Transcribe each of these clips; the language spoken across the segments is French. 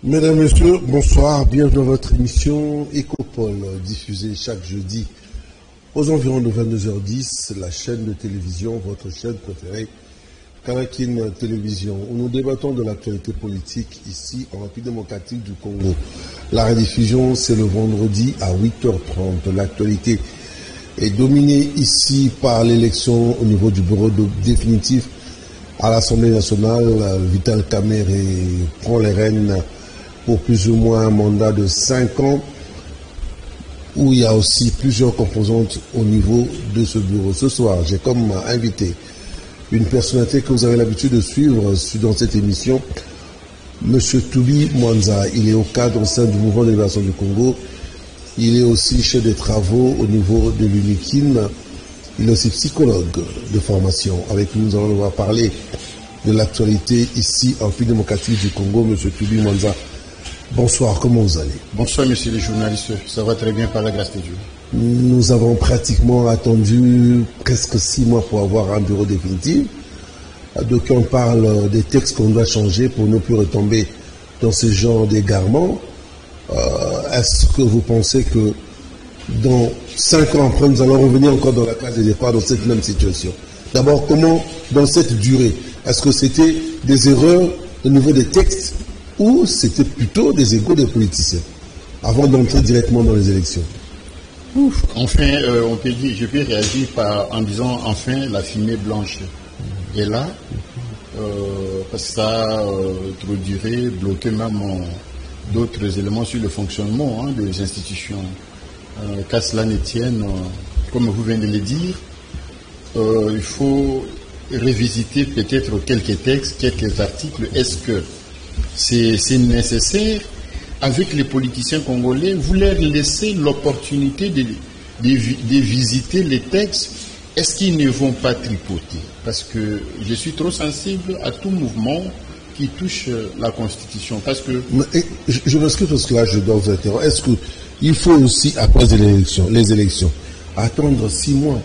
Mesdames, Messieurs, bonsoir, bienvenue dans votre émission Ecopole, diffusée chaque jeudi aux environs de 22h10, la chaîne de télévision, votre chaîne préférée, Kanakin Télévision, où nous débattons de l'actualité politique ici en République démocratique du Congo. La rediffusion, c'est le vendredi à 8h30. L'actualité est dominée ici par l'élection au niveau du bureau définitif à l'Assemblée nationale. Vital Kamerhe prend les rênes pour plus ou moins un mandat de 5 ans, où il y a aussi plusieurs composantes au niveau de ce bureau. Ce soir, j'ai comme invité une personnalité que vous avez l'habitude de suivre dans cette émission, M. Toubi Mwanza. Il est au cadre au sein du mouvement de libération du Congo. Il est aussi chef des travaux au niveau de l'UNIKIN. Il est aussi psychologue de formation. Avec nous, nous allons devoir parler de l'actualité ici en République démocratique du Congo. M. Toubi Mwanza, bonsoir, comment vous allez? Bonsoir, monsieur le journaliste. Ça va très bien par la grâce de Dieu. Nous avons pratiquement attendu presque 6 mois pour avoir un bureau définitif. Donc on parle des textes qu'on doit changer pour ne plus retomber dans ce genre d'égarement. Est-ce que vous pensez que dans 5 ans après, nous allons revenir encore dans la case des départs dans cette même situation? D'abord, comment, dans cette durée, est-ce que c'était des erreurs au niveau des textes ou c'était plutôt des égos des politiciens avant d'entrer directement dans les élections? Enfin, on peut dire, je peux réagir en disant enfin la fumée blanche est là, parce que ça introduirait, bloquer même d'autres éléments sur le fonctionnement des institutions. Qu'à cela ne tienne, comme vous venez de le dire, il faut revisiter peut-être quelques textes, quelques articles. Est-ce que c'est nécessaire? Avec les politiciens congolais, vous leur laissez l'opportunité de visiter les textes. Est-ce qu'ils ne vont pas tripoter? Parce que je suis trop sensible à tout mouvement qui touche la Constitution. Parce que je m'excuse parce que là, je dois vous interrompre. Est-ce qu'il faut aussi, après les élections, attendre 6 mois?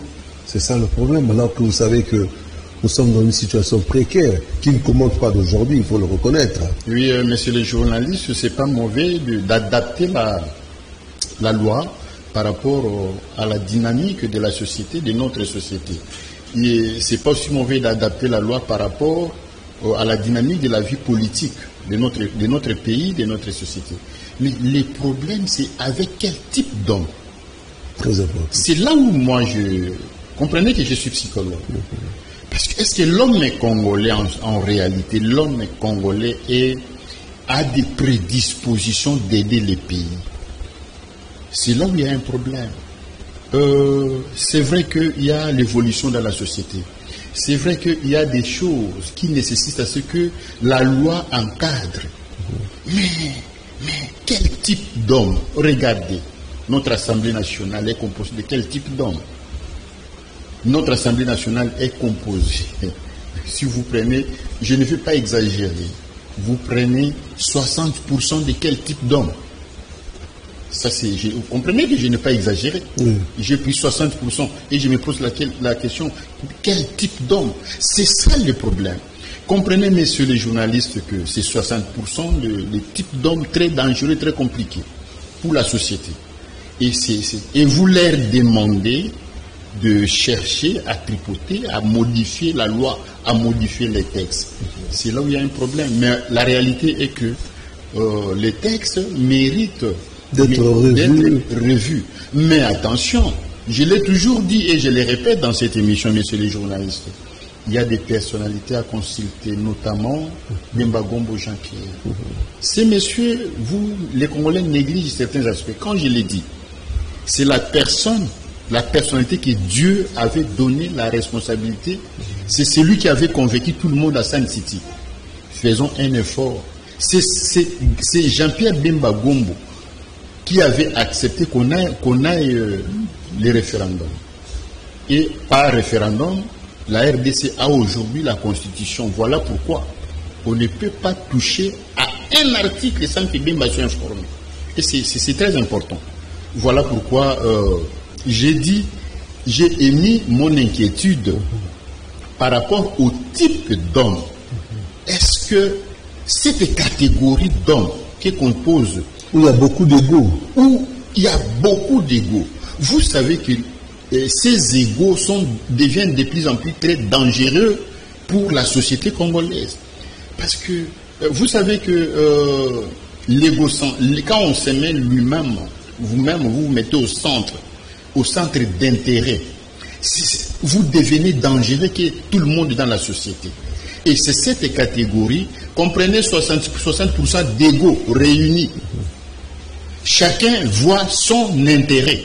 C'est ça le problème, alors que vous savez que nous sommes dans une situation précaire qui ne commande pas d'aujourd'hui, il faut le reconnaître. Oui, monsieur le journaliste, c'est pas mauvais d'adapter la loi par rapport à la dynamique de la société, de notre société. Et c'est pas aussi mauvais d'adapter la loi par rapport à la dynamique de la vie politique de notre pays, de notre société. Mais les problèmes, c'est avec quel type d'homme? Très important. C'est là où moi comprenez que je suis psychologue. Parce que est-ce que l'homme congolais, en réalité, l'homme congolais a des prédispositions d'aider les pays? C'est là où il y a un problème. C'est vrai qu'il y a l'évolution dans la société. C'est vrai qu'il y a des choses qui nécessitent à ce que la loi encadre. Mais quel type d'homme? Regardez, notre Assemblée nationale est composée de quel type d'homme? Notre Assemblée nationale est composée, si vous prenez, je ne veux pas exagérer, vous prenez 60% de quel type d'homme? Ça c'est, vous comprenez que je n'ai pas exagéré. J'ai pris 60% et je me pose la question, quel type d'homme? C'est ça le problème. Comprenez, messieurs les journalistes, que c'est 60% le type d'homme très dangereux, très compliqué pour la société. Et vous leur demandez de chercher à tripoter, à modifier la loi, à modifier les textes. C'est là où il y a un problème. Mais la réalité est que les textes méritent d'être revus. Mais attention, je l'ai toujours dit et je le répète dans cette émission, messieurs les journalistes, il y a des personnalités à consulter, notamment Bemba Gombo Jean-Pierre. Ces messieurs, les Congolais négligent certains aspects. Quand je l'ai dit, c'est la personnalité que Dieu avait donné la responsabilité, c'est celui qui avait convaincu tout le monde à Sun City. Faisons un effort. C'est Jean-Pierre Bemba Gombo qui avait accepté qu'on aille les référendums. Et par référendum, la RDC a aujourd'hui la Constitution. Voilà pourquoi on ne peut pas toucher à un article sans que Bemba soit informé. Et c'est très important. Voilà pourquoi j'ai émis mon inquiétude par rapport au type d'homme. Est-ce que cette catégorie d'hommes qui compose... Où il y a beaucoup d'ego. Où il y a beaucoup d'ego. Vous savez que ces égos deviennent de plus en plus très dangereux pour la société congolaise. Parce que vous savez que l'ego, quand on se met lui-même, vous-même, vous vous mettez au centre d'intérêt, vous devenez dangereux que tout le monde dans la société. Et c'est cette catégorie, comprenez 60% d'ego réunis. Chacun voit son intérêt.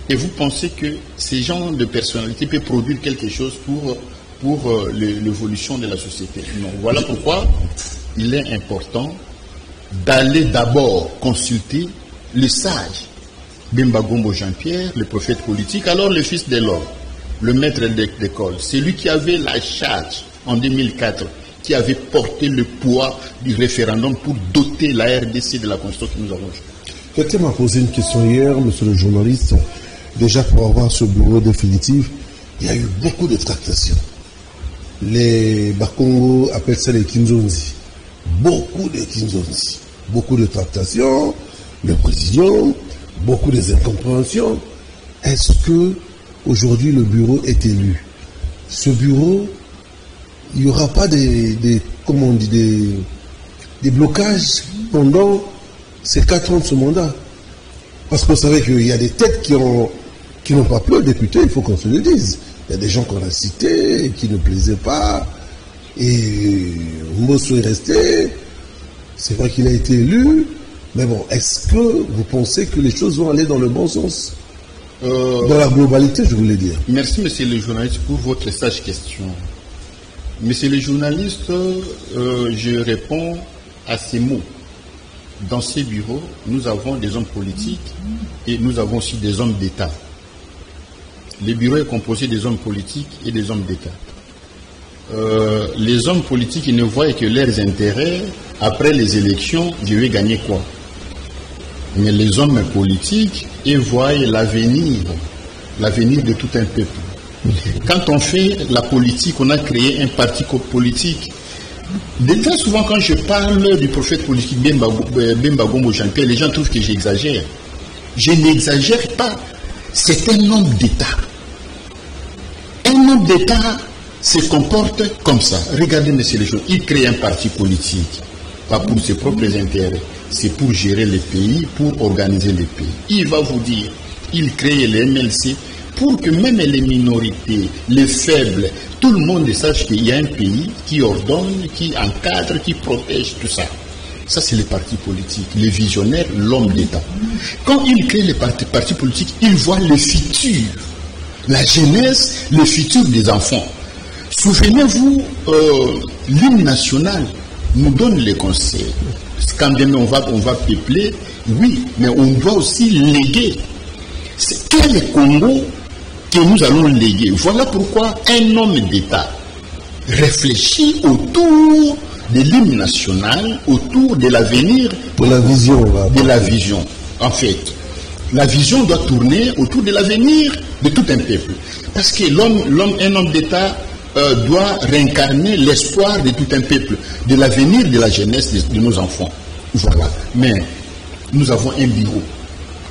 Et vous pensez que ces genres de personnalité peuvent produire quelque chose pour l'évolution de la société. Non. Voilà pourquoi il est important d'aller d'abord consulter le sage Bemba Gombo Jean-Pierre, le prophète politique, alors le fils de l'homme, le maître d'école, c'est lui qui avait la charge en 2004, qui avait porté le poids du référendum pour doter la RDC de la constitution que nous avons. Quelqu'un m'a posé une question hier, monsieur le journaliste. Déjà, pour avoir ce bureau définitif, il y a eu beaucoup de tractations. Les Bakongo appellent ça les Kinzonzi. Beaucoup de Kinzonzi. Beaucoup de tractations, le président, beaucoup d'incompréhensions. Est-ce que aujourd'hui le bureau est élu? Ce bureau, il n'y aura pas des blocages pendant ces 4 ans de ce mandat? Parce que vous savez qu'il y a des têtes qui n'ont pas plu aux députés, il faut qu'on se le dise. Il y a des gens qu'on a cités, qui ne plaisaient pas, et Mosso est resté. C'est vrai qu'il a été élu, mais bon, est-ce que vous pensez que les choses vont aller dans le bon sens? Dans la globalité, je voulais dire. Merci, monsieur le journaliste, pour votre sage question. Monsieur le journaliste, je réponds à ces mots. Dans ces bureaux, nous avons des hommes politiques et nous avons aussi des hommes d'État. Le bureau est composé des hommes politiques et des hommes d'État. Les hommes politiques, ils ne voient que leurs intérêts. Après les élections, je vais gagner quoi? Mais les hommes politiques, ils voient l'avenir de tout un peuple. Quand on fait la politique, on a créé un parti politique. Très souvent, quand je parle du prophète politique Bemba Gombo Jean-Pierre, les gens trouvent que j'exagère. Je n'exagère pas. C'est un homme d'État. Un homme d'État se comporte comme ça. Regardez, monsieur le juge, il crée un parti politique, pas pour ses propres intérêts, c'est pour gérer le pays, pour organiser le pays. Il va vous dire, il crée les MLC pour que même les minorités, les faibles, tout le monde sache qu'il y a un pays qui ordonne, qui encadre, qui protège tout ça. Ça, c'est les partis politiques, les visionnaires, l'homme d'État. Quand il crée les partis politiques, il voit le futur, la jeunesse, le futur des enfants. Souvenez-vous, l'hymne national nous donne les conseils. Quand demain on va peupler, oui, mais on doit aussi léguer. Quel est le Congo que nous allons léguer? Voilà pourquoi un homme d'État réfléchit autour de l'hymne national, autour de l'avenir, de la vision. De la vision. En fait, la vision doit tourner autour de l'avenir de tout un peuple. Parce que un homme d'État doit réincarner l'espoir de tout un peuple, de l'avenir de la jeunesse de nos enfants. Voilà. Mais nous avons un bureau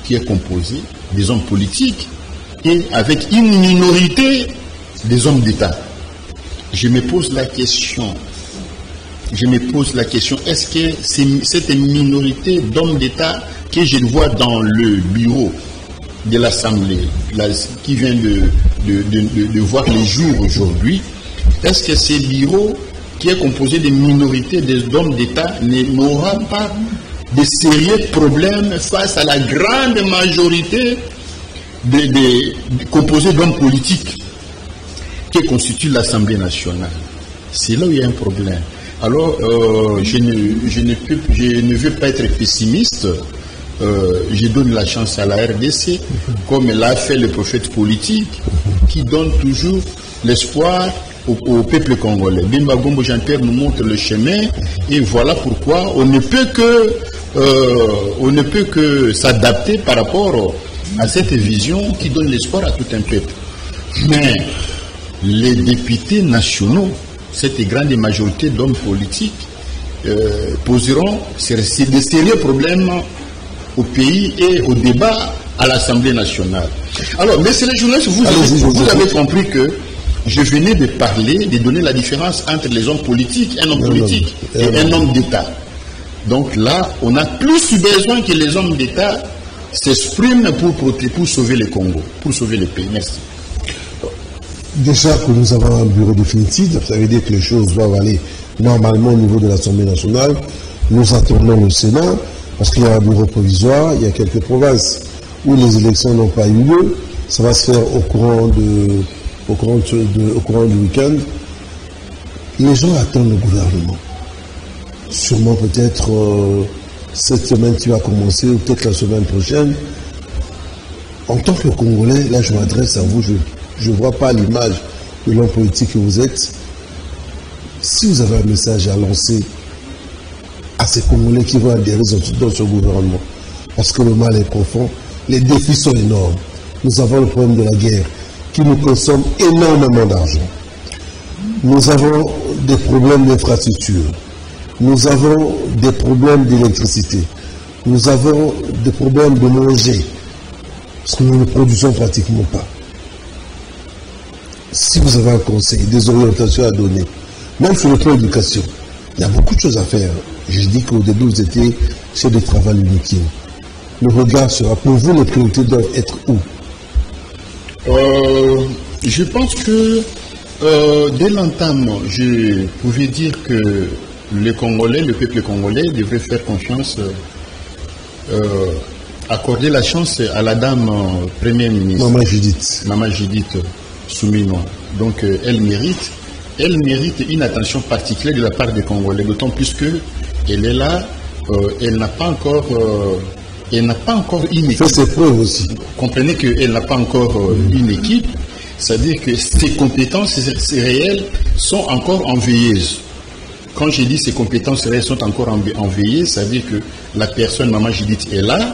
qui est composé des hommes politiques et avec une minorité des hommes d'État. Je me pose la question, est-ce que cette minorité d'hommes d'État que je vois dans le bureau de l'Assemblée, qui vient de voir les jours aujourd'hui, est-ce que ce bureau qui est composé de minorités d'hommes d'État n'aura pas de sérieux problèmes face à la grande majorité composée d'hommes politiques qui constituent l'Assemblée nationale? C'est là où il y a un problème. Alors, je ne veux pas être pessimiste. Je donne la chance à la RDC, comme l'a fait le prophète politique, qui donne toujours l'espoir au peuple congolais. Bemba Gombo Jean-Pierre nous montre le chemin, et voilà pourquoi on ne peut que s'adapter par rapport à cette vision qui donne l'espoir à tout un peuple. Mais les députés nationaux, cette grande majorité d'hommes politiques, poseront des sérieux problèmes au pays et au débat à l'Assemblée nationale. Alors, messieurs les journalistes, vous avez compris que je venais de parler, de donner la différence entre les hommes politiques, un homme politique et un homme d'État. Donc là, on a plus besoin que les hommes d'État s'expriment pour sauver le Congo, pour sauver le pays. Merci. Déjà que nous avons un bureau définitif, ça veut dire que les choses doivent aller normalement au niveau de l'Assemblée nationale. Nous attendons le Sénat, parce qu'il y a un bureau provisoire, il y a quelques provinces où les élections n'ont pas eu lieu. Ça va se faire au courant du week-end. Les gens attendent le gouvernement. Sûrement peut-être cette semaine qui va commencer, ou peut-être la semaine prochaine. En tant que Congolais, là je m'adresse à vous, je ne vois pas l'image de l'homme politique que vous êtes. Si vous avez un message à lancer à ces Congolais qui vont adhérer dans ce gouvernement, parce que le mal est profond, les défis sont énormes. Nous avons le problème de la guerre qui nous consomme énormément d'argent. Nous avons des problèmes d'infrastructure. Nous avons des problèmes d'électricité. Nous avons des problèmes de manger. Parce que nous ne produisons pratiquement pas. Si vous avez un conseil, des orientations à donner, même sur le plan d'éducation, il y a beaucoup de choses à faire. Je dis qu'au début, vous étiez chef de travail unique. Le regard sera, pour vous, les priorités doivent être où? Je pense que dès l'entame, je pouvais dire que le peuple congolais devrait faire confiance, accorder la chance à la dame première ministre. Maman Judith Souminois. Donc elle mérite une attention particulière de la part des Congolais, d'autant plus qu'elle est là, elle n'a pas encore une équipe. Ça c'est preuve aussi. Comprenez qu'elle n'a pas encore une équipe, c'est-à-dire que ses compétences réelles sont encore en veilleuse. Quand je dis ses compétences réelles sont encore en veilleuse, c'est-à-dire que la personne, Maman Judith, est là,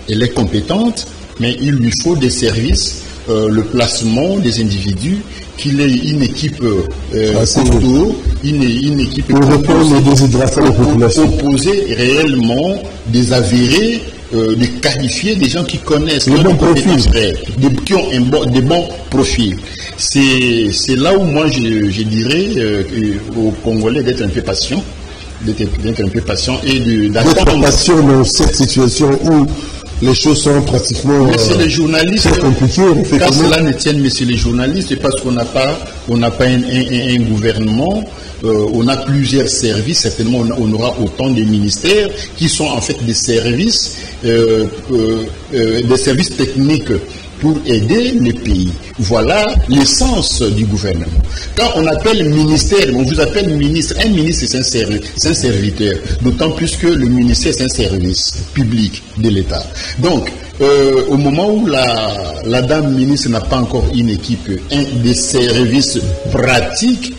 elle est compétente, mais il lui faut des services, le placement des individus, qu'il ait une équipe une équipe opposée réellement, des avérés, des qualifiés, des gens qui connaissent les bons profils, qui ont des bons profils. C'est là où moi je dirais aux Congolais d'être un peu patient, et d'être patient dans cette situation où les choses sont pratiquement les journalistes, très compliquées. Quand cela ne tienne, messieurs les journalistes, c'est parce qu'on n'a pas un gouvernement, on a plusieurs services, certainement on aura autant de ministères qui sont en fait des services techniques pour aider les pays. Voilà l'essence du gouvernement. Quand on appelle ministère, on vous appelle ministre. Un ministre, c'est un serviteur. D'autant plus que le ministère, c'est un service public de l'État. Donc, au moment où la dame ministre n'a pas encore une équipe, des services pratiques,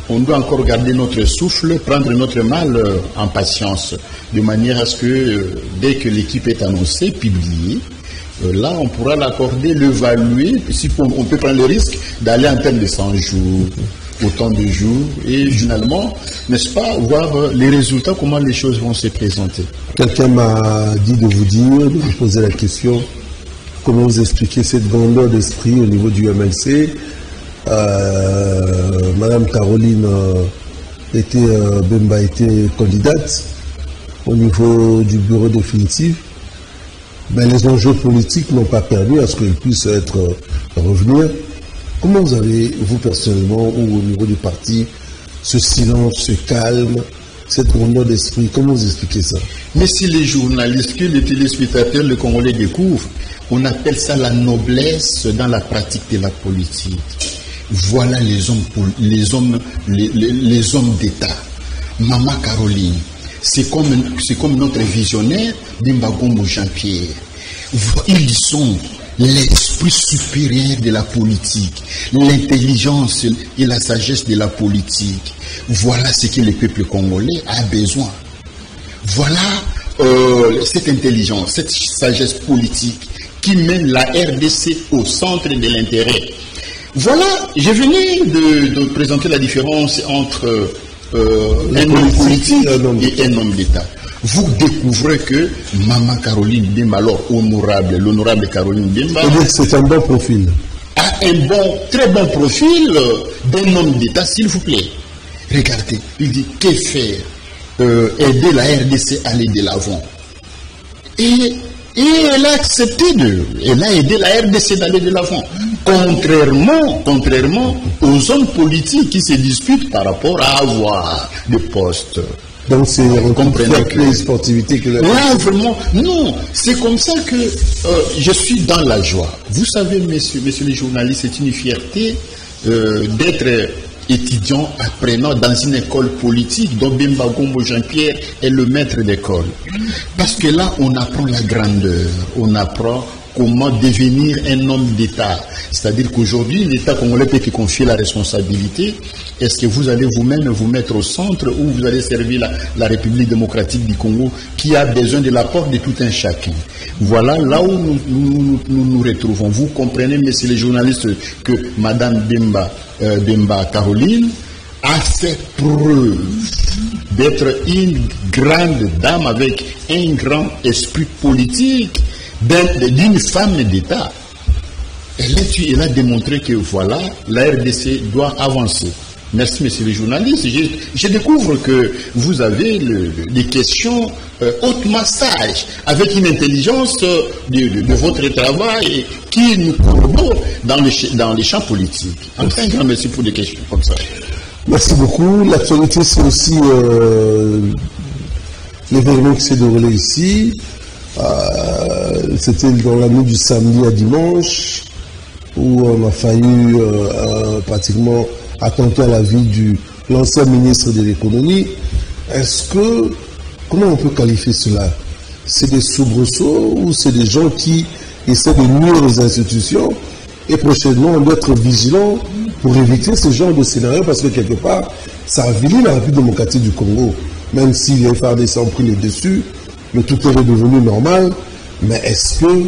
on doit encore garder notre souffle, prendre notre mal en patience, de manière à ce que dès que l'équipe est annoncée, publiée, là, on pourra l'accorder, l'évaluer, si on peut prendre le risque d'aller en termes de 100 jours, autant de jours, et finalement, n'est-ce pas, voir les résultats, comment les choses vont se présenter. Quelqu'un m'a dit de vous poser la question, comment vous expliquez cette grandeur d'esprit au niveau du MLC. Madame Caroline Bemba était candidate au niveau du bureau définitif. Mais les enjeux politiques n'ont pas permis à ce qu'il puisse revenir. Comment vous avez, vous personnellement, ou au niveau du parti, ce silence, ce calme, cette grandeur d'esprit, comment vous expliquez ça? Mais si les journalistes, que les téléspectateurs, le Congolais découvrent, on appelle ça la noblesse dans la pratique de la politique. Voilà les hommes d'État. Maman Caroline. C'est comme notre visionnaire Dimbagombo Jean-Pierre. Ils sont l'esprit supérieur de la politique, l'intelligence et la sagesse de la politique. Voilà ce que le peuple congolais a besoin. Voilà cette intelligence, cette sagesse politique qui mène la RDC au centre de l'intérêt. Voilà, je venais de présenter la différence entre un homme politique et un homme d'État. Vous découvrez que Maman Caroline Bemba, alors honorable, l'honorable Caroline Bemba, c'est un bon profil. A un très bon profil d'un homme d'État, s'il vous plaît. Regardez, il dit que faire, aider la RDC à aller de l'avant. Et elle a accepté elle a aidé la RDC d'aller de l'avant. Contrairement aux hommes politiques qui se disputent par rapport à avoir des postes. Donc c'est la sportivité que là, vraiment, non, c'est comme ça que je suis dans la joie. Vous savez, messieurs les journalistes, c'est une fierté d'être étudiant, apprenant dans une école politique dont Bemba Gombo Jean-Pierre est le maître d'école. Parce que là, on apprend la grandeur, on apprend comment devenir un homme d'État. C'est-à-dire qu'aujourd'hui, l'État congolais peut te confier la responsabilité. Est-ce que vous allez vous-même vous mettre au centre ou vous allez servir la République démocratique du Congo qui a besoin de l'apport de tout un chacun? Voilà là où nous retrouvons. Vous comprenez, messieurs les journalistes, que Madame Bemba Caroline a fait preuve d'être une grande dame avec un grand esprit politique, d'une femme d'État. Elle a démontré que voilà, la RDC doit avancer. Merci, messieurs les journalistes. Je découvre que vous avez des questions hautement sages, avec une intelligence de votre travail qui nous corrobore dans les champs politiques. Enfin, un grand merci pour des questions comme ça. Merci beaucoup. L'actualité, c'est aussi l'événement qui s'est déroulé ici. C'était dans la nuit du samedi à dimanche, où on a failli pratiquement attenter à la vie de l'ancien ministre de l'économie. Comment on peut qualifier cela? C'est des soubresauts ou c'est des gens qui essaient de nuire aux institutions? Et prochainement, on doit être vigilant pour éviter ce genre de scénario, parce que quelque part, ça avilit la République démocratique du Congo. Même si les FARDC ont pris les dessus, le tout est redevenu normal. Mais est-ce que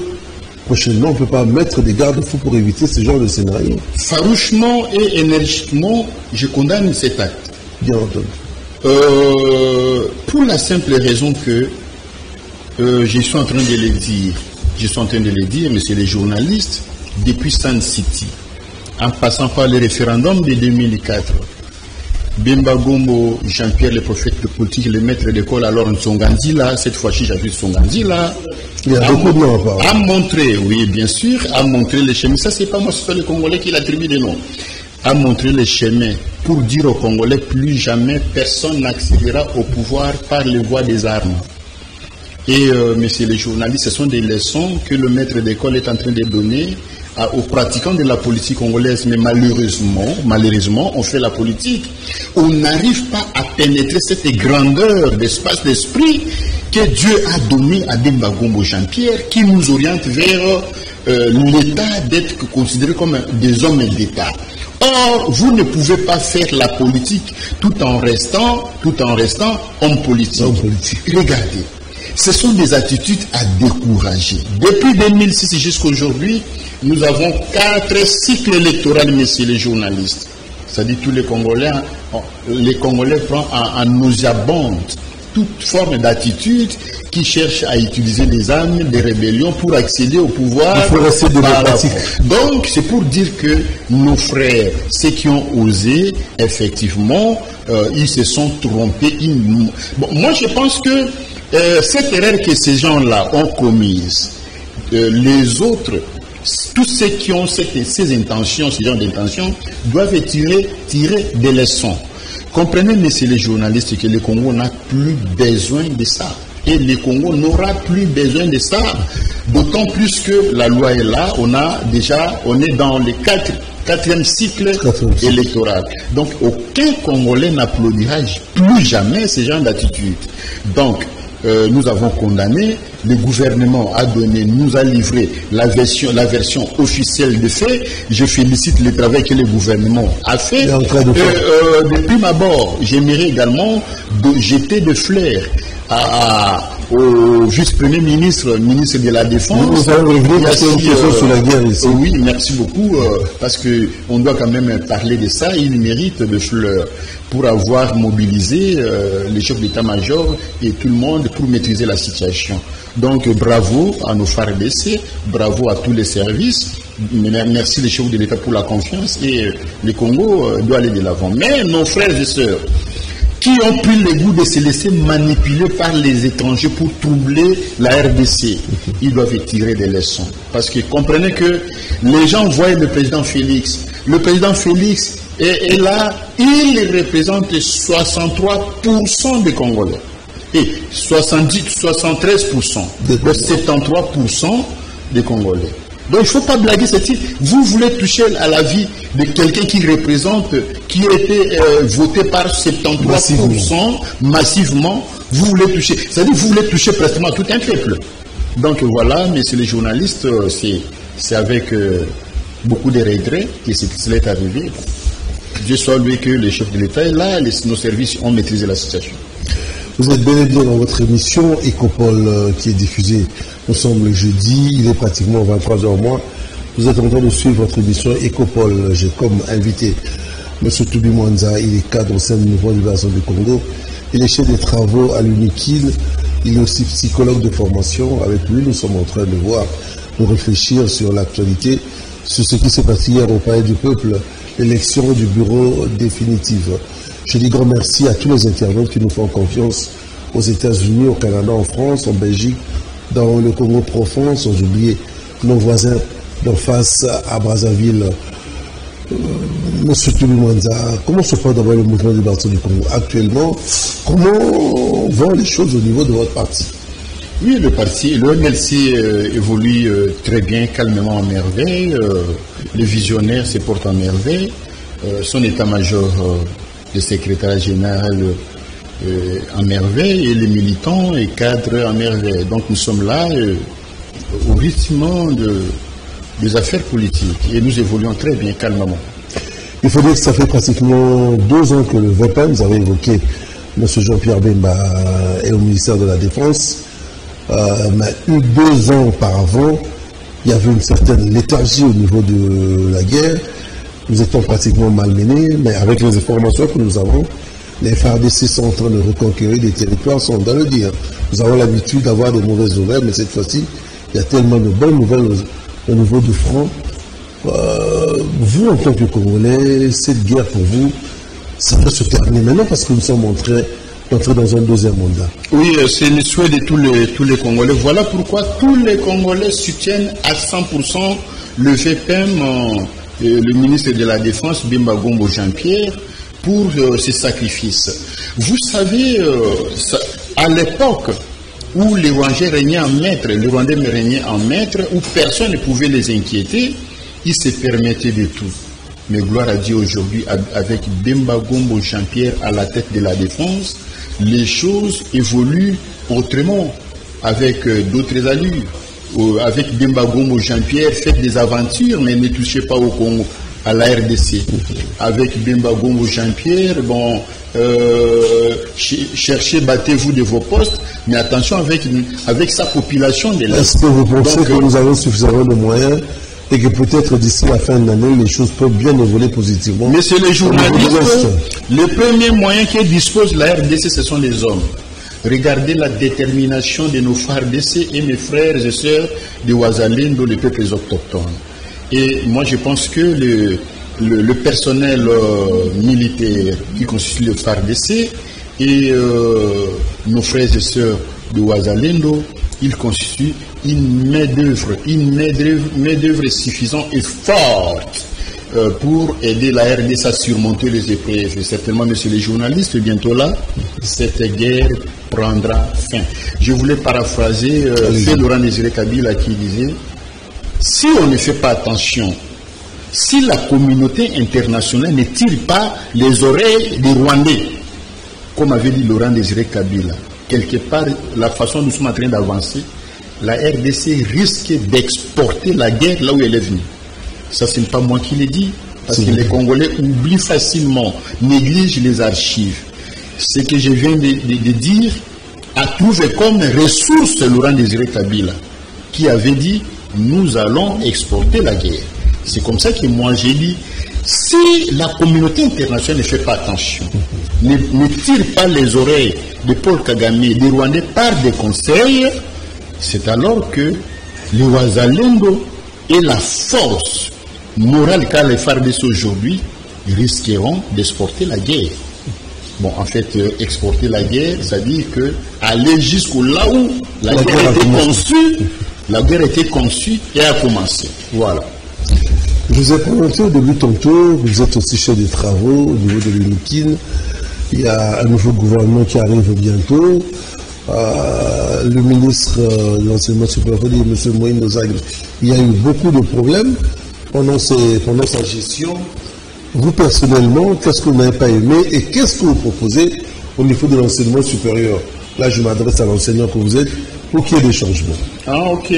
prochainement, on ne peut pas mettre des garde-fous pour éviter ce genre de scénario? Farouchement et énergiquement, je condamne cet acte. Bien entendu. Pour la simple raison que je suis en train de le dire. Je suis en train de le dire, messieurs les journalistes, depuis Sun City, en passant par le référendum de 2004, Bemba Gombo Jean-Pierre, le prophète de politique, le maître d'école, alors Nsongandi là, cette fois-ci j'avais Nsongandi là, a montré, oui bien sûr, a montré les chemins. Ça c'est pas moi, c'est pas le Congolais qui l'attribue des noms. A montré les chemins pour dire aux Congolais plus jamais personne n'accédera au pouvoir par les voies des armes. Et messieurs les journalistes, ce sont des leçons que le maître d'école est en train de donner aux pratiquants de la politique congolaise. Mais malheureusement, on fait la politique. On n'arrive pas à pénétrer cette grandeur d'espace d'esprit que Dieu a donné à Bemba Gombo Jean-Pierre, qui nous oriente vers l'État d'être considéré comme des hommes d'État. Or, vous ne pouvez pas faire la politique tout en restant homme politique. Regardez. Ce sont des attitudes à décourager. Depuis 2006 jusqu'à aujourd'hui, nous avons 4 cycles électoraux, messieurs les journalistes. C'est-à-dire tous les Congolais prennent en nauséabonde toute forme d'attitude qui cherche à utiliser les armes des rébellions pour accéder au pouvoir. Il faut rester démocratique. Donc, c'est pour dire que nos frères, ceux qui ont osé, effectivement, ils se sont trompés. Bon, moi, je pense que cette erreur que ces gens-là ont commise, les autres, tous ceux qui ont ces intentions, ce genre d'intentions, doivent tirer des leçons. Comprenez, messieurs les journalistes, que le Congo n'a plus besoin de ça. Et le Congo n'aura plus besoin de ça. D'autant plus que la loi est là, on est dans le quatrième cycle électoral. Donc, aucun Congolais n'applaudira plus jamais ce genre d'attitude. Donc, nous avons condamné, le gouvernement nous a livré la version officielle des faits. Je félicite le travail que le gouvernement a fait. De prime abord, j'aimerais également jeter des fleurs au vice-premier ministre, ministre de la Défense. Nous allons revenir sur une question sur la guerre ici. Oui, merci beaucoup, parce qu'on doit quand même parler de ça. Il mérite de fleurs pour avoir mobilisé les chefs d'état-major et tout le monde pour maîtriser la situation. Donc, bravo à nos FARDC, bravo à tous les services. Merci les chefs de l'État pour la confiance et le Congo doit aller de l'avant. Mais nos frères et sœurs, qui ont pris le goût de se laisser manipuler par les étrangers pour troubler la RDC, ils doivent tirer des leçons. Parce que comprenez que les gens voient le président Félix. Le président Félix est là, il représente 63% des Congolais. Et 73%, 73% des Congolais. Donc il ne faut pas blaguer cette idée. Vous voulez toucher à la vie de quelqu'un qui représente, qui a été voté par 73% massivement. Vous voulez toucher, c'est-à-dire vous voulez toucher pratiquement tout un peuple. Donc voilà, messieurs les journalistes, c'est avec beaucoup de regrets que cela est arrivé. Dieu soit loué que le chef de l'État est là, nos services ont maîtrisé la situation. Vous êtes bel et bien dans votre émission Ecopol qui est diffusée, nous sommes le jeudi, il est pratiquement 23h moins. Vous êtes en train de suivre votre émission Ecopol. J'ai comme invité M. Toubi Mwanza, il est cadre au sein du Mouvement de libération du Congo. Il est chef des travaux à l'UNIKIL, il est aussi psychologue de formation. Avec lui, nous sommes en train de réfléchir sur l'actualité, sur ce qui s'est passé hier au Palais du Peuple, l'élection du bureau définitive. Je dis grand merci à tous les internautes qui nous font confiance aux États-Unis, au Canada, en France, en Belgique, dans le Congo profond, sans oublier nos voisins d'en face à Brazzaville. Monsieur Toubi Mwanza, comment se passe d'abord le mouvement de libération du Congo actuellement? Comment vont les choses au niveau de votre parti? Oui, le MLC évolue très bien, calmement, en merveille. Les visionnaires se portent en merveille. Son état-major le secrétaire général en merveille et les militants et cadres en merveille. Donc nous sommes là au rythme des affaires politiques et nous évoluons très bien, calmement. Il faut dire que ça fait pratiquement 2 ans que le VPN, vous avez évoqué M. Jean-Pierre Bemba est au ministère de la Défense, mais 2 ans auparavant, il y avait une certaine léthargie au niveau de la guerre. Nous étions pratiquement malmenés, mais avec les informations que nous avons, les FARDC sont en train de reconquérir des territoires, sont dans le dire. Nous avons l'habitude d'avoir des mauvaises nouvelles, mais cette fois-ci, il y a tellement de bonnes nouvelles au niveau du front. Vous, en tant que Congolais, cette guerre pour vous, ça peut se terminer maintenant parce que nous sommes entrés dans un deuxième mandat. Oui, c'est le souhait de tous les Congolais. Voilà pourquoi tous les Congolais soutiennent à 100% le VPM, le ministre de la Défense, Bemba Gombo Jean-Pierre, pour ces sacrifices. Vous savez, à l'époque où les Rwandais régnaient en maître, où personne ne pouvait les inquiéter, ils se permettaient de tout. Mais gloire à Dieu, aujourd'hui, avec Bemba Gombo Jean-Pierre à la tête de la Défense, les choses évoluent autrement, avec d'autres allures. Avec Bemba Gombo Jean-Pierre, faites des aventures, mais ne touchez pas au Congo, à la RDC. Avec Bemba Gombo Jean-Pierre, bon, cherchez, battez-vous de vos postes, mais attention avec sa population de là. Est-ce que vous pensez que nous avons suffisamment de moyens et que peut-être d'ici la fin de l'année, les choses peuvent bien évoluer positivement? Mais c'est les journalistes. Le premier moyen qui dispose la RDC, ce sont les hommes. Regardez la détermination de nos FARDC et mes frères et sœurs de Ouazalendo, les peuples autochtones. Et moi, je pense que le personnel militaire qui constitue le FARDC et nos frères et sœurs de Ouazalendo, ils constituent une main-d'œuvre suffisante et forte pour aider la RDC à surmonter les épreuves. Et certainement, messieurs les journalistes, bientôt là, cette guerre prendra fin. Je voulais paraphraser Laurent Désiré Kabila qui disait: si on ne fait pas attention, si la communauté internationale ne tire pas les oreilles des Rwandais, comme avait dit Laurent Désiré Kabila, quelque part, la façon dont nous sommes en train d'avancer, la RDC risque d'exporter la guerre là où elle est venue. Ça, ce n'est pas moi qui l'ai dit, parce que les Congolais oublient facilement, négligent les archives. Ce que je viens de dire a trouvé comme ressource Laurent Désiré Kabila, qui avait dit nous allons exporter la guerre. C'est comme ça que moi j'ai dit, si la communauté internationale ne fait pas attention, ne tire pas les oreilles de Paul Kagame, des Rwandais par des conseils, c'est alors que les Wazalendo et la force morale qu'a les FARDC aujourd'hui risqueront d'exporter la guerre. Bon, en fait, exporter la guerre, c'est-à-dire que aller jusqu'au là où la guerre était conçue et a commencé. Voilà. Je vous ai présenté au début tantôt, vous êtes aussi chef des travaux au niveau de l'UNIKIN. Il y a un nouveau gouvernement qui arrive bientôt. Le ministre de l'enseignement supérieur, M. Moïse Nozag, il y a eu beaucoup de problèmes pendant sa gestion. Vous, personnellement, qu'est-ce que vous n'avez pas aimé et qu'est-ce que vous proposez au niveau de l'enseignement supérieur? Là, je m'adresse à l'enseignant que vous êtes pour qu'il y ait des changements. Ah, ok.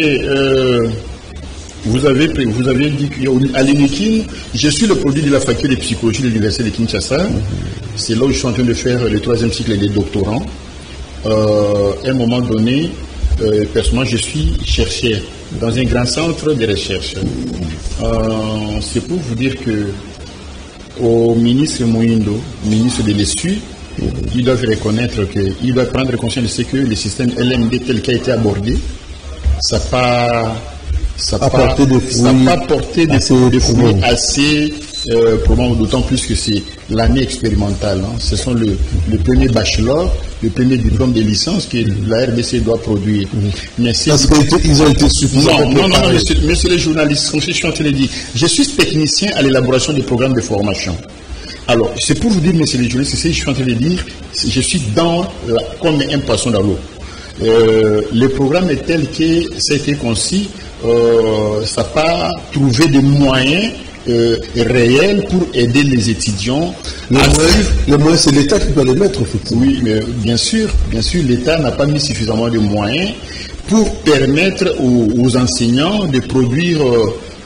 Vous avez dit qu'à l'UNIKIN, je suis le produit de la faculté de psychologie de l'université de Kinshasa. C'est là où je suis en train de faire le 3e cycle des doctorants. À un moment donné, personnellement, je suis chercheur dans un grand centre de recherche. C'est pour vous dire que au ministre Moïndo, ministre de l'ESU, ils doivent reconnaître qu'il doit prendre conscience de ce que le système LMD tel qu'il a été abordé, ça n'a pas porté de fruits assez probants, d'autant plus que c'est l'année expérimentale. Hein. Ce sont le premier bachelor, le premier diplôme de licence que la RDC doit produire. Mais parce qu'ils ont été suffisants. Non, monsieur les journalistes, comme je suis en train de dire, je suis technicien à l'élaboration des programmes de formation. Alors, c'est pour vous dire, monsieur les journalistes, c'est ce que je suis en train de dire, je suis comme un poisson dans l'eau. Le programme est tel que ça a été conçu, ça n'a pas trouvé de moyens réels pour aider les étudiants. Les moyens, c'est l'État qui doit les mettre, effectivement. Oui, mais bien sûr, l'État n'a pas mis suffisamment de moyens pour permettre aux enseignants de produire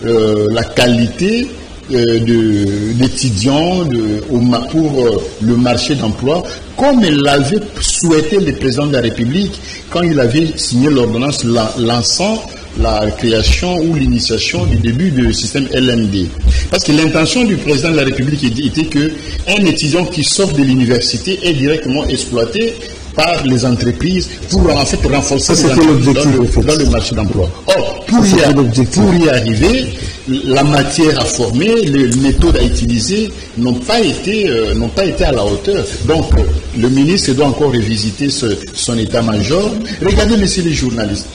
la qualité d'étudiants pour le marché d'emploi, comme l'avait souhaité le président de la République quand il avait signé l'ordonnance lançant la création ou l'initiation du début du système LMD. Parce que l'intention du président de la République était qu'un étudiant qui sort de l'université est directement exploité par les entreprises pour en fait renforcer dans le marché d'emploi. Or, pour y arriver, la matière à former, les méthodes à utiliser n'ont pas été à la hauteur. Donc, le ministre doit encore revisiter son état-major. Regardez, messieurs les journalistes,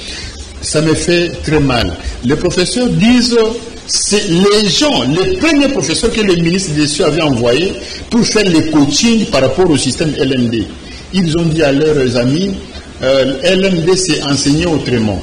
ça me fait très mal. Les professeurs disent, c'est les premiers professeurs que le ministre de l'ESU avait envoyés pour faire le coaching par rapport au système LMD. Ils ont dit à leurs amis, LMD c'est enseigner autrement.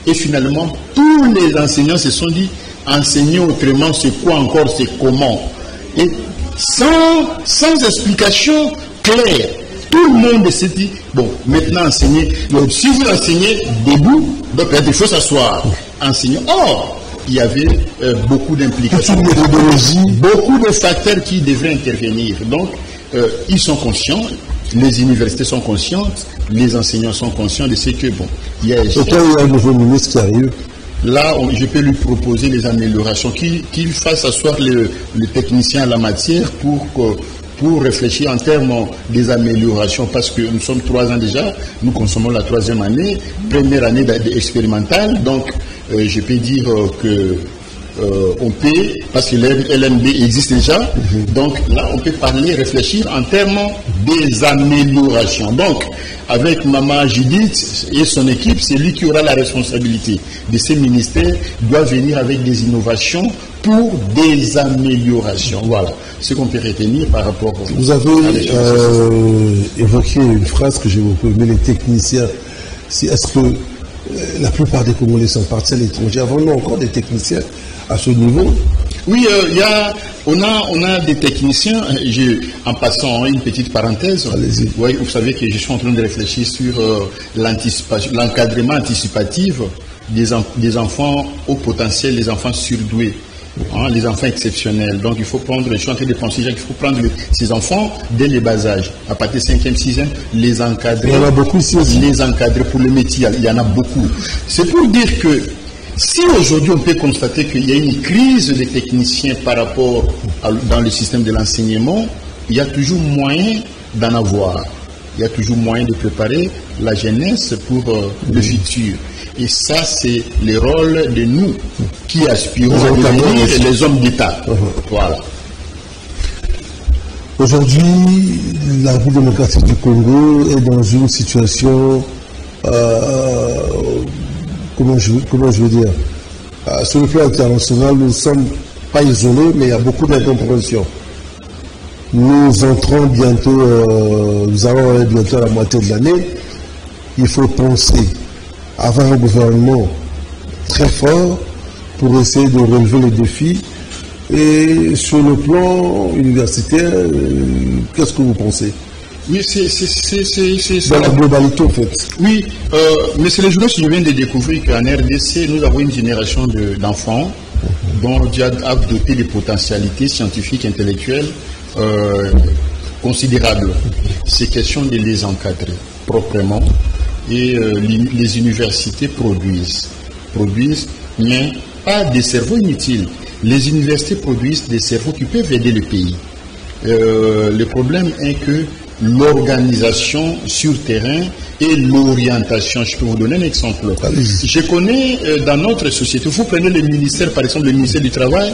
Et finalement, tous les enseignants se sont dit, enseigner autrement, c'est quoi encore, c'est comment. Et sans explication claire, tout le monde s'est dit, bon, maintenant enseigner. Donc, si vous enseignez debout, donc il faut s'asseoir, enseigner. Or, il y avait beaucoup d'implications, beaucoup de facteurs qui devraient intervenir. Donc, ils sont conscients. Les universités sont conscientes, les enseignants sont conscients de ce que, bon, il y a un nouveau ministre qui arrive. Là, je peux lui proposer les améliorations, qu'il fasse asseoir le technicien à la matière pour réfléchir en termes des améliorations, parce que nous sommes 3 ans déjà, nous consommons la 3e année, première année expérimentale, donc je peux dire que on peut, parce que l'LMD existe déjà, donc là on peut parler, réfléchir en termes des améliorations. Donc avec Maman Judith et son équipe, c'est lui qui aura la responsabilité de ces ministères, doit venir avec des innovations pour des améliorations. Voilà ce qu'on peut retenir par rapport au... Vous avez évoqué une phrase que j'ai beaucoup aimée, les techniciens. Est-ce que la plupart des Congolais sont partis à l'étranger? Avons-nous encore des techniciens à ce niveau? Oui, on a des techniciens. En passant une petite parenthèse, ouais, vous savez que je suis en train de réfléchir sur l'encadrement anticipatif des enfants au potentiel, les enfants surdoués. les enfants exceptionnels. Donc il faut prendre, je suis en train de penser, il faut prendre ces enfants dès le bas âge, à partir de 5e, 6e, les encadrer. Il y en a beaucoup ici aussi. Les encadrer pour le métier, il y en a beaucoup. C'est pour dire que si aujourd'hui on peut constater qu'il y a une crise des techniciens par rapport dans le système de l'enseignement, il y a toujours moyen d'en avoir. Il y a toujours moyen de préparer la jeunesse pour le futur. Et ça, c'est le rôle de nous qui aspirons à devenir les hommes d'État. Voilà. Aujourd'hui, la République démocratique du Congo est dans une situation, comment je veux dire, sur le plan international, nous ne sommes pas isolés, mais il y a beaucoup d'incompréhension. Nous entrons bientôt, nous allons bientôt à la moitié de l'année. Il faut penser avoir un gouvernement très fort pour essayer de relever les défis. Et sur le plan universitaire, qu'est-ce que vous pensez? Oui, c'est dans la globalité, en fait. Oui, mais c'est les journalistes qui viennent de découvrir qu'en RDC, nous avons une génération d'enfants dont Dieu a doté des potentialités scientifiques, intellectuelles considérables. C'est question de les encadrer proprement et les universités produisent, mais pas des cerveaux inutiles. Les universités produisent des cerveaux qui peuvent aider le pays. Le problème est que l'organisation sur terrain et l'orientation. Je peux vous donner un exemple. Je connais dans notre société, vous prenez le ministère, par exemple, le ministère du Travail,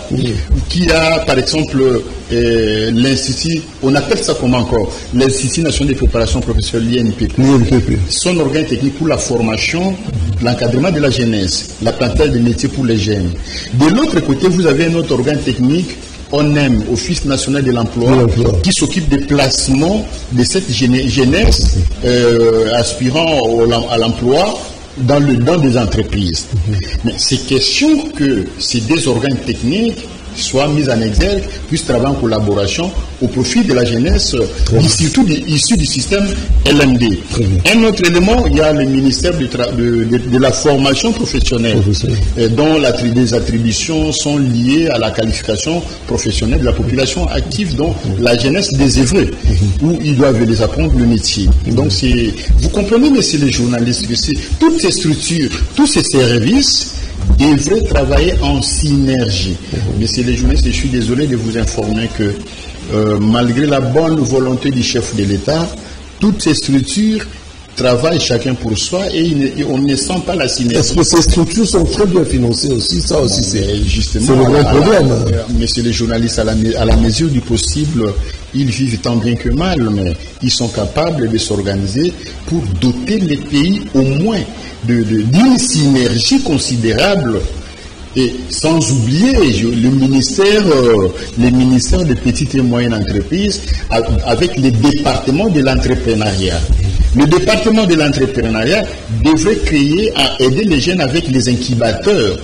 qui a, par exemple, l'Institut, on appelle ça comment encore? L'Institut national de préparation professionnelle, l'INPP. Son organe technique pour la formation, l'encadrement de la jeunesse, l'apprentissage des métiers pour les jeunes. De l'autre côté, vous avez un autre organe technique, ONEM, Office national de l'emploi, qui s'occupe des placements de cette jeunesse aspirant à l'emploi dans des entreprises. Mais c'est question que ces deux organes techniques soient mis en exergue, puissent travailler en collaboration au profit de la jeunesse, surtout issue du système LMD. Un autre élément, il y a le ministère de la formation professionnelle, dont les attributions sont liées à la qualification professionnelle de la population active, dont la jeunesse désœuvrée, où ils doivent les apprendre le métier. Donc vous comprenez, messieurs les journalistes, que toutes ces structures, tous ces services devraient travailler en synergie. Messieurs les journalistes, je suis désolé de vous informer que malgré la bonne volonté du chef de l'État, toutes ces structures travaillent chacun pour soi et on ne sent pas la synergie. Est-ce que ces structures sont très bien financées aussi? Ça aussi, c'est justement le grand problème. Messieurs les journalistes, à la mesure du possible, ils vivent tant bien que mal, mais ils sont capables de s'organiser pour doter les pays au moins d'une synergie considérable. Et sans oublier le ministère des petites et moyennes entreprises avec les départements de l'entrepreneuriat. Le département de l'entrepreneuriat devrait créer à aider les jeunes avec les incubateurs.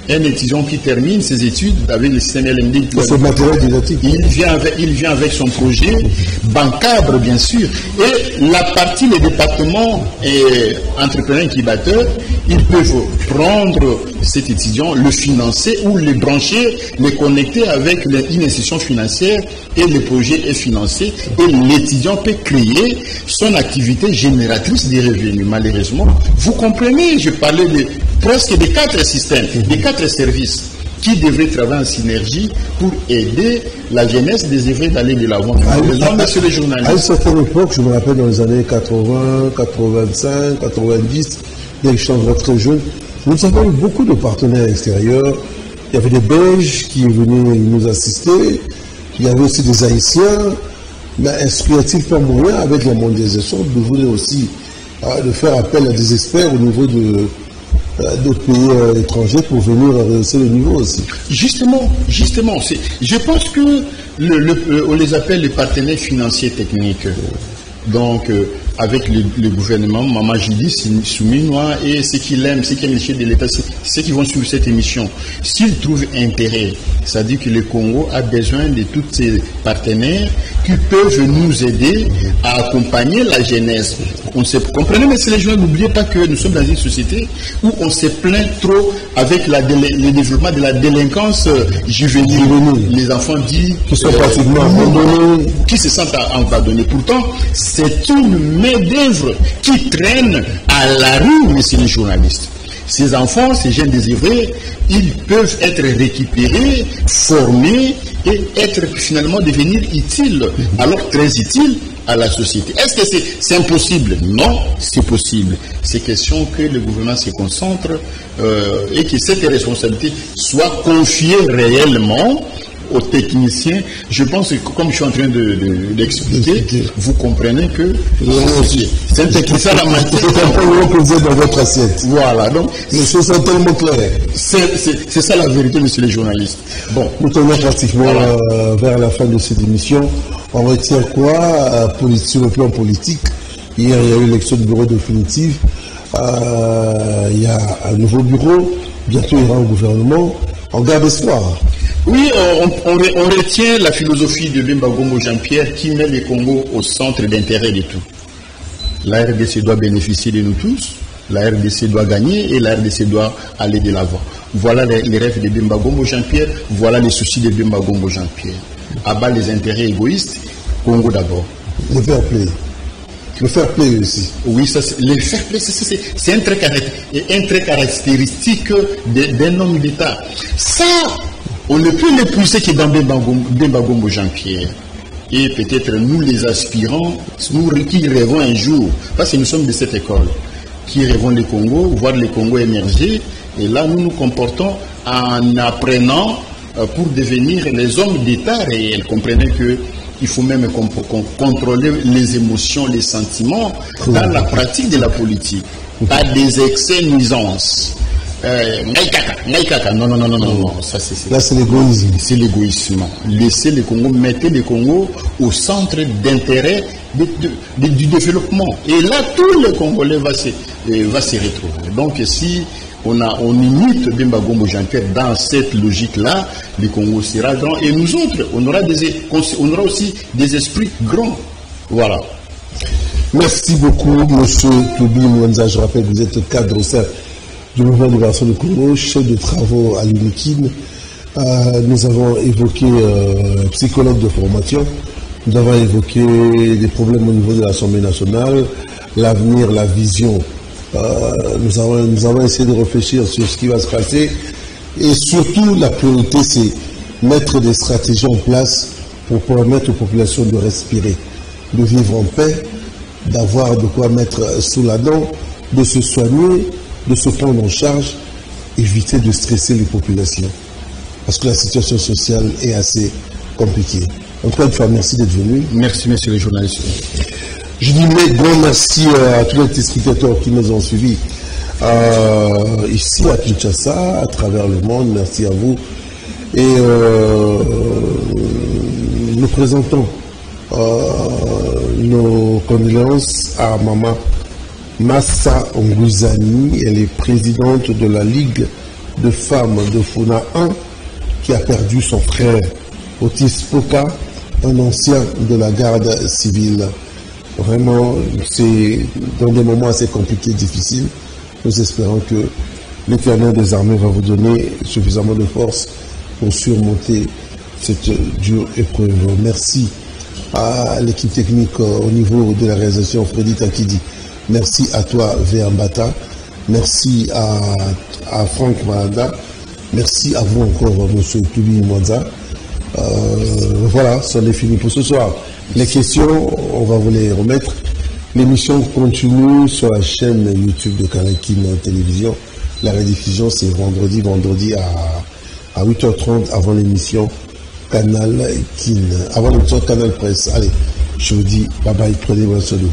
Un étudiant qui termine ses études avec le système LMD, c'est matériel didactique. Il vient avec son projet, bancable bien sûr. Et la partie, les départements et entrepreneurs incubateurs, ils peuvent prendre cet étudiant, le financer ou le brancher, le connecter avec une institution financière et le projet est financé et l'étudiant peut créer son activité génératrice des revenus. Malheureusement, vous comprenez, je parlais presque de 4 systèmes, de 4 services qui devraient travailler en synergie pour aider la jeunesse désirée d'aller de l'avant. Monsieur le journaliste. À une certaine époque, je me rappelle dans les années 80, 85, 90, des gens très jeunes, nous avons eu beaucoup de partenaires extérieurs. Il y avait des Belges qui venaient nous assister, il y avait aussi des Haïtiens. Mais est-ce qu'il n'y a-t-il pas moyen, avec la mondialisation, de venir aussi de faire appel à des experts au niveau d'autres pays étrangers pour venir rehausser le niveau aussi? Justement, je pense que on les appelle les partenaires financiers techniques. Donc, avec le gouvernement, Maman Julie Souminois et ceux qui l'aiment, ceux qui aiment le chef de l'État, ceux qui vont suivre cette émission, s'ils trouvent intérêt, c'est-à-dire que le Congo a besoin de tous ses partenaires qui peuvent nous aider à accompagner la jeunesse. Comprenez, mais c'est les gens, n'oubliez pas que nous sommes dans une société où on se plaint trop avec le développement de la délinquance juvénile. Les enfants disent qui sont pratiquement abandonnés, qui se sentent abandonnés. Pourtant, c'est une main-d'œuvre qui traîne à la rue, messieurs les journalistes. Ces enfants, ces jeunes désirés, ils peuvent être récupérés, formés et finalement devenir utiles, alors très utiles à la société. Est-ce que c'est impossible? Non, c'est possible. C'est question que le gouvernement se concentre et que cette responsabilité soit confiée réellement aux techniciens. Je pense que, comme je suis en train d'expliquer, vous comprenez que c'est un technicien à la matière. Que vous êtes dans votre assiette. Voilà, donc les choses sont tellement claires. C'est ça la vérité, monsieur les journalistes. Bon, nous tournons pratiquement vers la fin de cette émission. On retient quoi sur le plan politique? Hier, il y a eu l'élection du bureau définitif. Il y a un nouveau bureau. Bientôt, il y aura un gouvernement. On garde espoir. Oui, on retient la philosophie de Bemba Gombo Jean-Pierre qui met le Congo au centre d'intérêt de tout. La RDC doit bénéficier de nous tous, la RDC doit gagner et la RDC doit aller de l'avant. Voilà les rêves de Bemba Gombo Jean-Pierre, voilà les soucis de Bemba Gombo Jean-Pierre. Abat les intérêts égoïstes, Congo d'abord. Le fair play. Le fair play aussi. Oui, le fair play, c'est un trait caractéristique d'un homme d'État. Ça, on ne peut le pousser que dans Bemba Gombo Jean-Pierre. Et peut-être nous les aspirants, nous qui rêvons un jour, parce que nous sommes de cette école, qui rêvons le Congo, voir le Congo émerger, et là nous nous comportons en apprenant pour devenir les hommes d'État réels. Comprenez que il faut même contrôler les émotions, les sentiments dans la pratique de la politique. Pas des excès nuisances. Non. Ça, là, c'est l'égoïsme. C'est l'égoïsme. Laissez le Congo, mettez le Congo au centre d'intérêt du développement. Et là, tout le Congolais va se retrouver. Donc, si on imite Bemba Gombo Jean-Pierre dans cette logique-là, le Congo sera grand. Et nous autres, on aura aussi des esprits grands. Voilà. Merci beaucoup, monsieur Toubi Mwanza. Je rappelle que vous êtes cadre au sein du mouvement de libération du Congo, chef de travaux à l'UNIKIN. Nous avons évoqué psychologue de formation. Nous avons évoqué des problèmes au niveau de l'Assemblée nationale, l'avenir, la vision. Nous avons essayé de réfléchir sur ce qui va se passer. Et surtout, la priorité, c'est mettre des stratégies en place pour permettre aux populations de respirer, de vivre en paix, d'avoir de quoi mettre sous la dent, de se soigner, de se prendre en charge, éviter de stresser les populations. Parce que la situation sociale est assez compliquée. Encore une fois, merci d'être venu. Merci, messieurs les journalistes. Je dis grand merci à tous les téléspectateurs qui nous ont suivis ici à Kinshasa, à travers le monde. Merci à vous. Et nous présentons nos condoléances à Maman Massa Ngouzani. Elle est présidente de la Ligue de femmes de Funa 1 qui a perdu son frère Otis Poka, un ancien de la garde civile. Vraiment, c'est dans des moments assez compliqués, difficiles. Nous espérons que l'Éternel des armées va vous donner suffisamment de force pour surmonter cette dure épreuve. Merci à l'équipe technique au niveau de la réalisation, Freddy Takidi. Merci à toi, Véambata. Merci à Franck Mahanda. Merci à vous encore, M. Toubi Mwanza. Voilà, c'en est fini pour ce soir. Les questions, on va vous les remettre. L'émission continue sur la chaîne YouTube de Canal Kin Télévision. La rediffusion, c'est vendredi à 8h30 avant l'émission Canal Kin. Avant l'émission Canal Presse. Allez, je vous dis bye bye, prenez votre soin de vous.